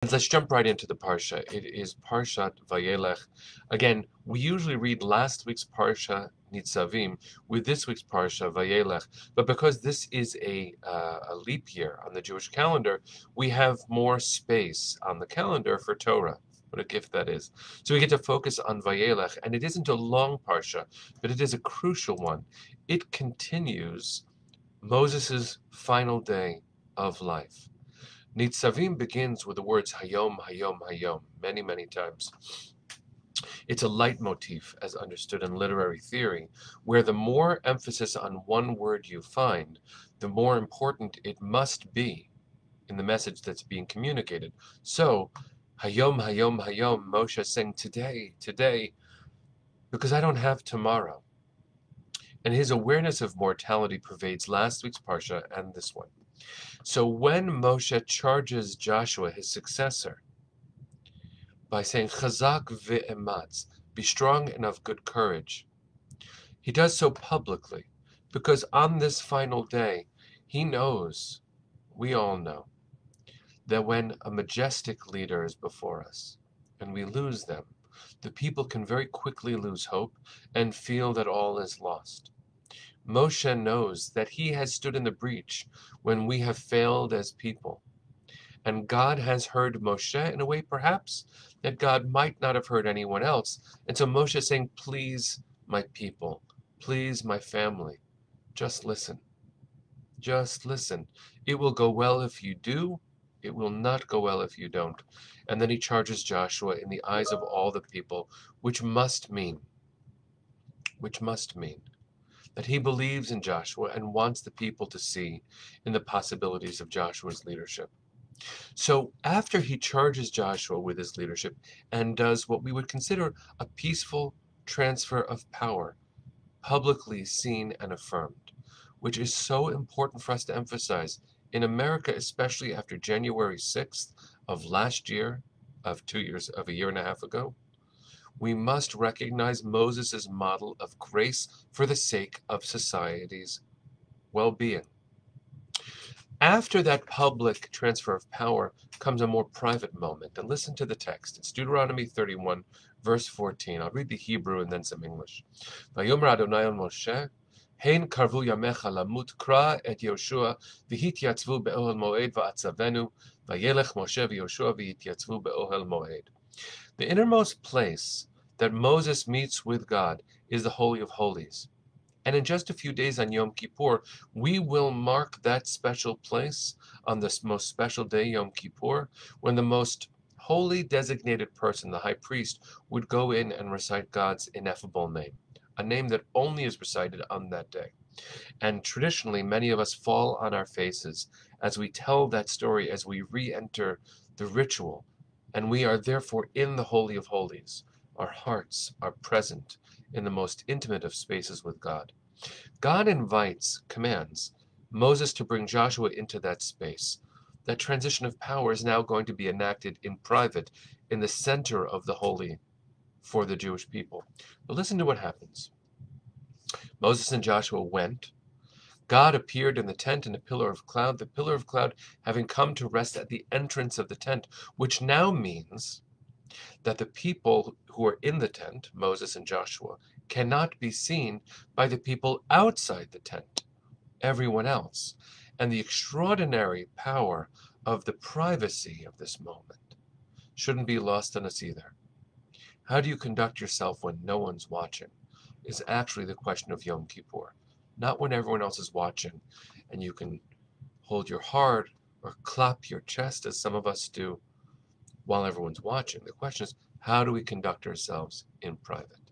Let's jump right into the Parsha. It is Parshat VaYelech. Again, we usually read last week's Parsha Nitzavim with this week's Parsha VaYelech, but because this is a leap year on the Jewish calendar, we have more space on the calendar for Torah. What a gift that is. So we get to focus on VaYelech, and it isn't a long Parsha, but it is a crucial one. It continues Moses' final day of life. Nitzavim begins with the words Hayom, Hayom, Hayom, many, many times. It's a leitmotif, as understood in literary theory, where the more emphasis on one word you find, the more important it must be in the message that's being communicated. So, Hayom, Hayom, Hayom, Moshe saying today, today, because I don't have tomorrow. And his awareness of mortality pervades last week's Parsha and this one. So when Moshe charges Joshua, his successor, by saying, Chazak ve'ematz, be strong and of good courage, he does so publicly, because on this final day, he knows, we all know, that when a majestic leader is before us, and we lose them, the people can very quickly lose hope and feel that all is lost. Moshe knows that he has stood in the breach when we have failed as people. And God has heard Moshe in a way, perhaps, that God might not have heard anyone else. And so Moshe is saying, please, my people, please, my family, just listen. Just listen. It will go well if you do. It will not go well if you don't. And then he charges Joshua in the eyes of all the people, which must mean that he believes in Joshua and wants the people to see in the possibilities of Joshua's leadership. So after he charges Joshua with his leadership and does what we would consider a peaceful transfer of power, publicly seen and affirmed, which is so important for us to emphasize in America, especially after January 6th of last year, of a year and a half ago, we must recognize Moses' model of grace for the sake of society's well-being. After that public transfer of power comes a more private moment. And listen to the text. It's Deuteronomy 31, verse 14. I'll read the Hebrew and then some English. Vayomer Adonai el Moshe, Hein karvu yamecha lamut kra et Yoshua v'hityatzvu be'ohel moed va'atzavenu vayelech Moshe v'Yoshua v'hityatzvu be'ohel moed. The innermost place that Moses meets with God is the Holy of Holies. And in just a few days on Yom Kippur, we will mark that special place on this most special day, Yom Kippur, when the most holy designated person, the high priest, would go in and recite God's ineffable name, a name that only is recited on that day. And traditionally, many of us fall on our faces as we tell that story, as we re-enter the ritual, and we are therefore in the Holy of Holies. Our hearts are present in the most intimate of spaces with God. God commands Moses to bring Joshua into that space. That transition of power is now going to be enacted in private, in the center of the holy for the Jewish people. But listen to what happens. Moses and Joshua went. God appeared in the tent in a pillar of cloud, the pillar of cloud having come to rest at the entrance of the tent, which now means that the people who are in the tent, Moses and Joshua, cannot be seen by the people outside the tent, everyone else. And the extraordinary power of the privacy of this moment shouldn't be lost on us either. How do you conduct yourself when no one's watching is actually the question of Yom Kippur. Not when everyone else is watching and you can hold your heart or clap your chest as some of us do while everyone's watching. The question is, how do we conduct ourselves in private?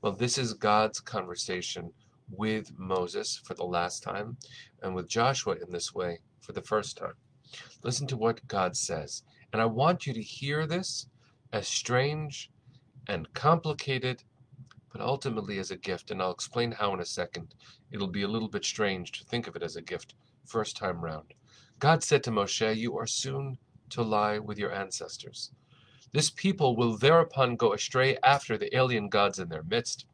Well, this is God's conversation with Moses for the last time and with Joshua in this way for the first time. Listen to what God says. And I want you to hear this as strange and complicated, but ultimately as a gift. And I'll explain how in a second. It'll be a little bit strange to think of it as a gift first time round. God said to Moshe, you are soon to lie with your ancestors. This people will thereupon go astray after the alien gods in their midst.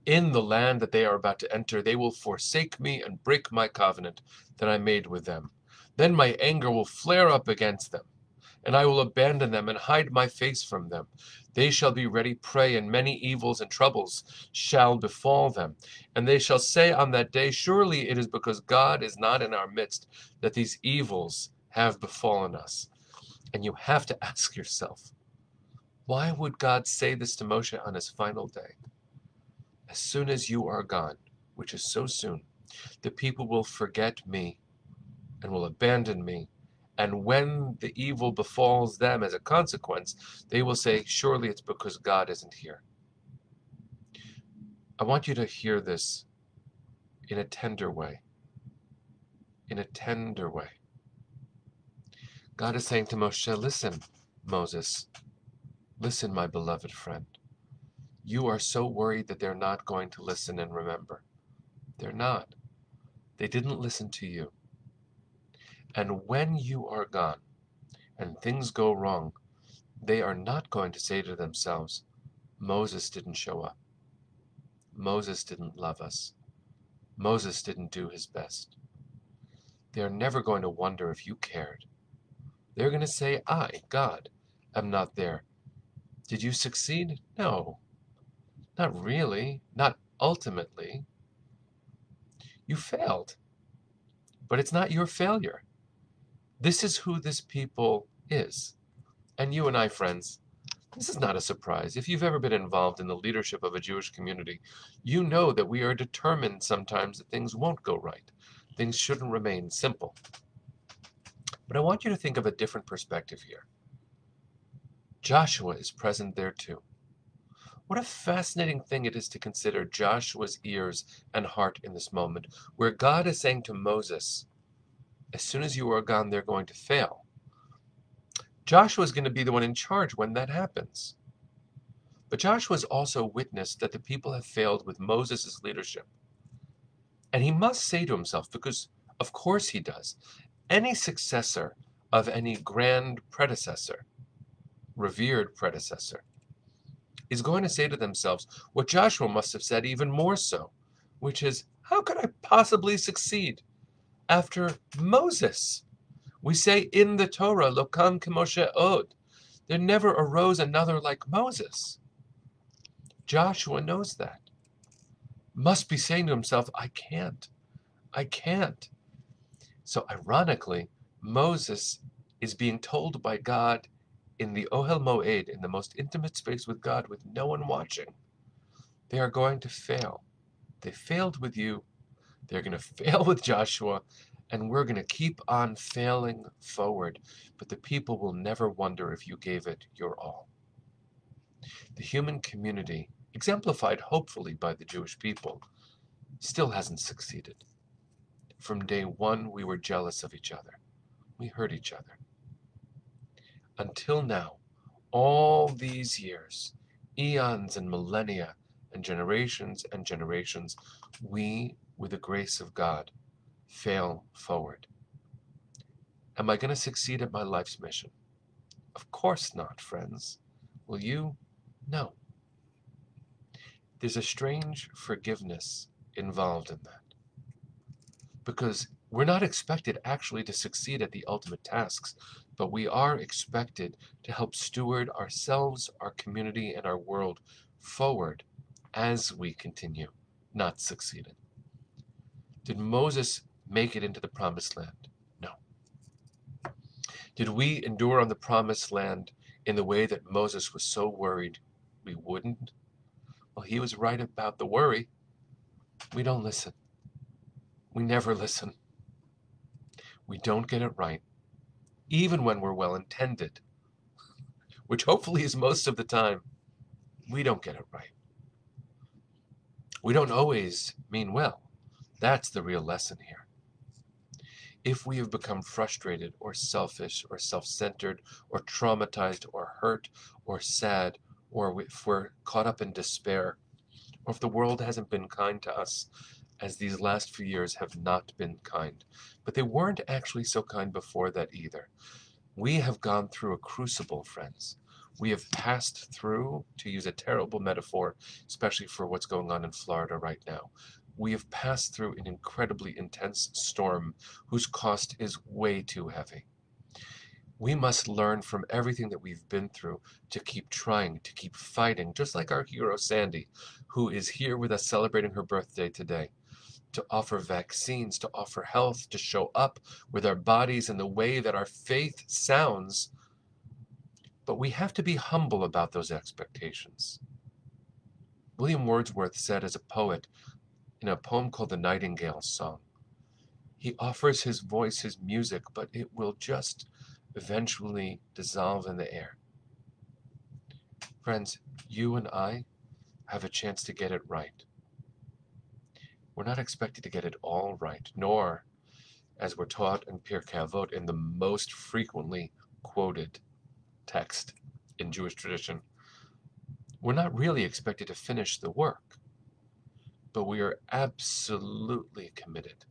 In the land that they are about to enter, they will forsake me and break my covenant that I made with them. Then my anger will flare up against them. and I will abandon them and hide my face from them. They shall be ready prey, and many evils and troubles shall befall them. And they shall say on that day, surely it is because God is not in our midst that these evils have befallen us. And you have to ask yourself, why would God say this to Moshe on his final day? As soon as you are gone, which is so soon, the people will forget me and will abandon me. And when the evil befalls them as a consequence, they will say, surely it's because God isn't here. I want you to hear this in a tender way. In a tender way. God is saying to Moshe, listen, Moses, listen, my beloved friend. You are so worried that they're not going to listen and remember. They're not. They didn't listen to you. And when you are gone and things go wrong, they are not going to say to themselves, Moses didn't show up. Moses didn't love us. Moses didn't do his best. They are never going to wonder if you cared. They're going to say, I, God, am not there. Did you succeed? No, not really, not ultimately. You failed, but it's not your failure. This is who this people is. And you and I, friends, this is not a surprise. If you've ever been involved in the leadership of a Jewish community, you know that we are determined sometimes that things won't go right. Things shouldn't remain simple. But I want you to think of a different perspective here. Joshua is present there too. What a fascinating thing it is to consider Joshua's ears and heart in this moment, where God is saying to Moses, as soon as you are gone, they're going to fail. Joshua is going to be the one in charge when that happens. But Joshua has also witnessed that the people have failed with Moses' leadership. And he must say to himself, because of course he does, any successor of any grand predecessor, revered predecessor, is going to say to themselves what Joshua must have said even more so, which is, how could I possibly succeed after Moses? We say in the Torah, Lo kam k'Moshe od. There never arose another like Moses. Joshua knows that. Must be saying to himself, I can't. So ironically, Moses is being told by God in the Ohel Moed, in the most intimate space with God, with no one watching, they are going to fail. They failed with you. They're going to fail with Joshua. And we're going to keep on failing forward, but the people will never wonder if you gave it your all. The human community, exemplified hopefully by the Jewish people, still hasn't succeeded. From day one, we were jealous of each other. We hurt each other. Until now, all these years, eons and millennia and generations, we, with the grace of God, fail forward. Am I going to succeed at my life's mission? Of course not, friends. Will you? No. There's a strange forgiveness involved in that. Because we're not expected actually to succeed at the ultimate tasks, but we are expected to help steward ourselves, our community, and our world forward as we continue not succeeding. Did Moses make it into the promised land? No. Did we endure on the promised land in the way that Moses was so worried we wouldn't? Well, he was right about the worry. We don't listen. We never listen. We don't get it right, even when we're well-intended, which hopefully is most of the time. We don't get it right. We don't always mean well. That's the real lesson here. If we have become frustrated or selfish or self-centered or traumatized or hurt or sad, or if we're caught up in despair, or if the world hasn't been kind to us, as these last few years have not been kind, but they weren't actually so kind before that either. We have gone through a crucible, friends. We have passed through, to use a terrible metaphor, especially for what's going on in Florida right now, we have passed through an incredibly intense storm whose cost is way too heavy. We must learn from everything that we've been through to keep trying, to keep fighting, just like our hero Sandy, who is here with us celebrating her birthday today, to offer vaccines, to offer health, to show up with our bodies in the way that our faith sounds. But we have to be humble about those expectations. William Wordsworth said as a poet in a poem called The Nightingale's Song, he offers his voice, his music, but it will just eventually dissolve in the air. Friends, you and I have a chance to get it right. We're not expected to get it all right, nor, as we're taught in Pirkei Avot, in the most frequently quoted text in Jewish tradition, we're not really expected to finish the work, but we are absolutely committed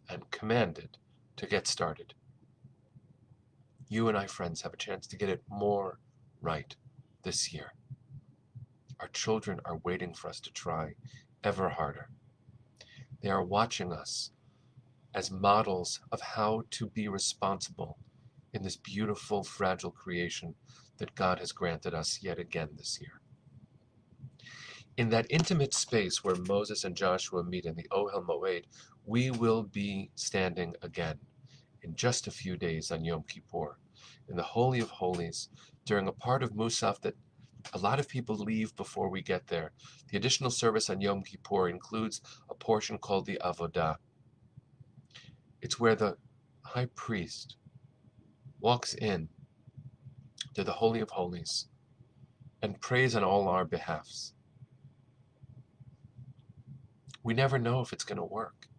and commanded to get started. You and I, friends, have a chance to get it more right this year. Our children are waiting for us to try ever harder. They are watching us as models of how to be responsible in this beautiful, fragile creation that God has granted us yet again this year. In that intimate space where Moses and Joshua meet in the Ohel Moed, we will be standing again in just a few days on Yom Kippur, in the Holy of Holies, during a part of Musaf that a lot of people leave before we get there. The additional service on Yom Kippur includes a portion called the Avodah. It's where the high priest walks in to the Holy of Holies and prays on all our behalfs. We never know if it's going to work.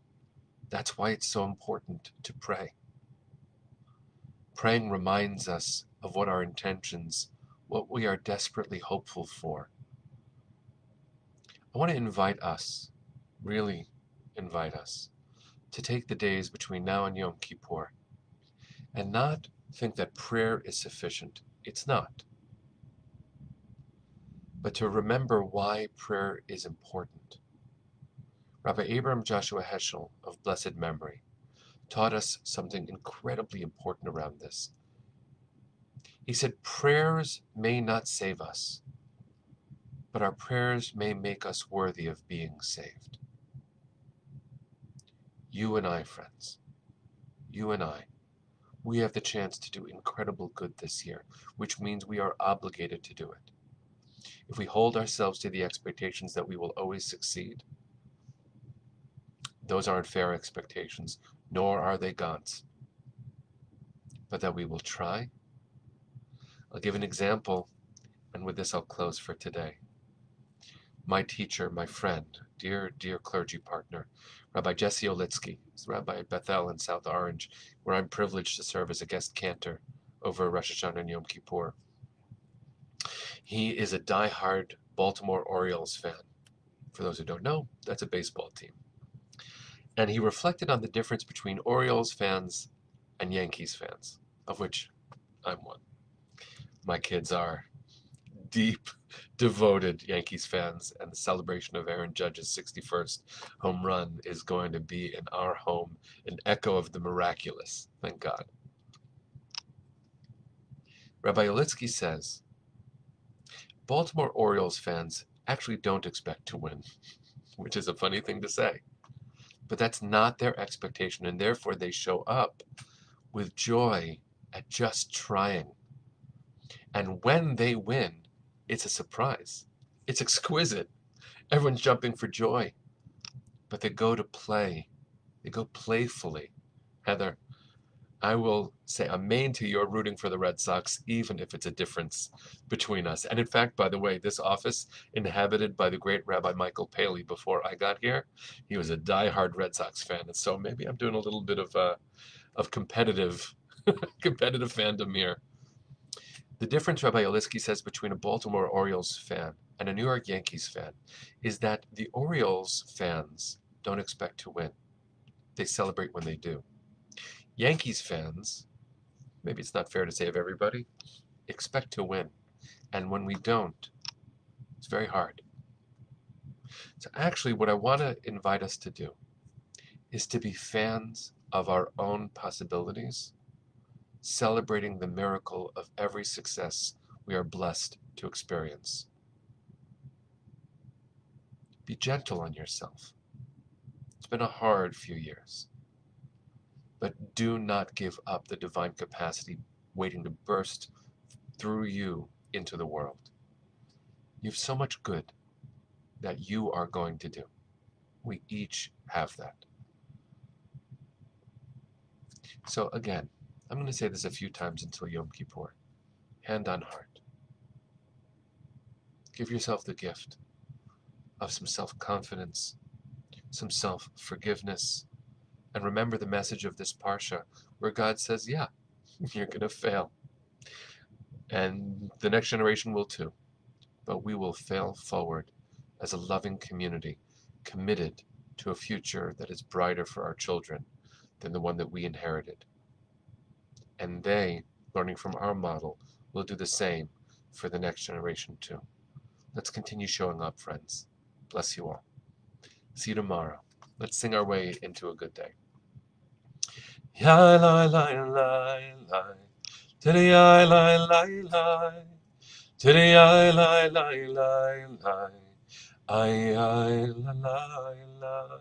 That's why it's so important to pray. Praying reminds us of what our intentions, what we are desperately hopeful for. I want to invite us, really invite us, to take the days between now and Yom Kippur and not think that prayer is sufficient. It's not. But to remember why prayer is important. Rabbi Abraham Joshua Heschel, of blessed memory, taught us something incredibly important around this. He said, prayers may not save us, but our prayers may make us worthy of being saved. You and I, friends, you and I, we have the chance to do incredible good this year, which means we are obligated to do it. If we hold ourselves to the expectations that we will always succeed, those aren't fair expectations, nor are they God's. But that we will try. I'll give an example, and with this I'll close for today. My teacher, my friend, dear clergy partner, Rabbi Jesse Olitsky, is rabbi at Bethel in South Orange, where I'm privileged to serve as a guest cantor over Rosh Hashanah and Yom Kippur. He is a diehard Baltimore Orioles fan. For those who don't know, that's a baseball team. And he reflected on the difference between Orioles fans and Yankees fans, of which I'm one. My kids are deep, devoted Yankees fans, and the celebration of Aaron Judge's 61st home run is going to be in our home an echo of the miraculous. Thank God. Rabbi Olitsky says, Baltimore Orioles fans actually don't expect to win, which is a funny thing to say. But that's not their expectation, and therefore they show up with joy at just trying. And when they win, it's a surprise. It's exquisite. Everyone's jumping for joy. But they go to play. They go playfully. Heather, I will say amen to your rooting for the Red Sox, even if it's a difference between us. And in fact, by the way, this office, inhabited by the great Rabbi Michael Paley before I got here, he was a diehard Red Sox fan. And so maybe I'm doing a little bit of competitive fandom here. The difference, Rabbi Olitsky says, between a Baltimore Orioles fan and a New York Yankees fan is that the Orioles fans don't expect to win. They celebrate when they do. Yankees fans, maybe it's not fair to say of everybody, expect to win. And when we don't, it's very hard. So actually, what I want to invite us to do is to be fans of our own possibilities celebrating the miracle of every success we are blessed to experience. Be gentle on yourself. It's been a hard few years. But do not give up the divine capacity waiting to burst through you into the world. You have so much good that you are going to do. We each have that. So again, I'm going to say this a few times until Yom Kippur. Hand on heart. Give yourself the gift of some self-confidence, some self-forgiveness, and remember the message of this Parsha where God says, yeah, you're going to fail. And the next generation will too. But we will fail forward as a loving community, committed to a future that is brighter for our children than the one that we inherited. And they, learning from our model, will do the same for the next generation too. Let's continue showing up, friends. Bless you all. See you tomorrow. Let's sing our way into a good day. Ya la la la la, today I la la la, today I la la la la, I la la la.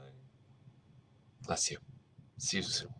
Bless you. See you soon.